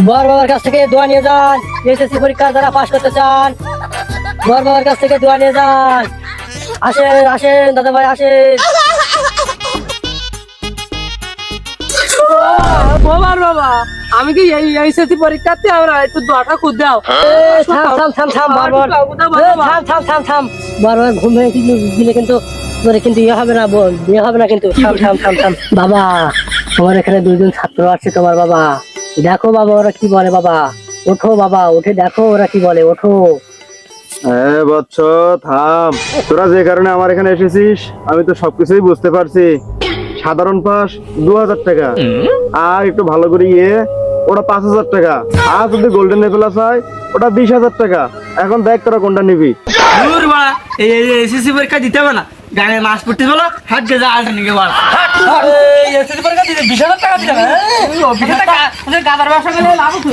বর বাবার কাছ থেকে দোয়া নিয়ে যান। এসএসসি পরীক্ষা যারা পাশ করতে চান বর বাবার কাছ থেকে দোয়া নিয়ে যান। আসেন আসেন দাদা ভাই আসেন। বাবার বাবা আমি কি এই এইচএসসি পরীক্ষাতে আমরা একটু দোয়াটা খুদ দাও। থাম থাম থাম থাম বারবার থাম থাম থাম থাম বারবার ঘুম ভেঙে দিলে কিন্তু তোরে কিন্তু ইয়ে হবে না, বল ইয়ে হবে না কিন্তু। থাম থাম থাম থাম বাবা, তোমার এখানে দুইজন ছাত্র আছে তোমার বাবা, দেখো বাবা ওরা কি বলে। বাবা ওঠো বাবা, উঠে দেখো ওরা কি বলে, ওঠো। হ্যাঁ বৎস থাম, তোরা যে কারণে আমার এখানে এসেছিস আমি তো সবকিছুই বুঝতে পারছি। সাধারণ পাস 2000 টাকা, আর একটু ভালো করে ইয়ে ওটা 5000 টাকা, আর যদি গোল্ডেন নেপেলাস হয় ওটা 20,000 টাকা। এখন দেখ তোরা কোনটা নিবি। দূর বাড়া, এই এসএসসি পরীক্ষা দিতে হবে না, গানে মাস পড়তে বলো হাত গেজা আলটা নিয়ে বাড়া। এই এসএসসি পরীক্ষা দিতে 20,000 টাকা দিতে হবে। গাদার ব্যবসা করলে লাভ হতো।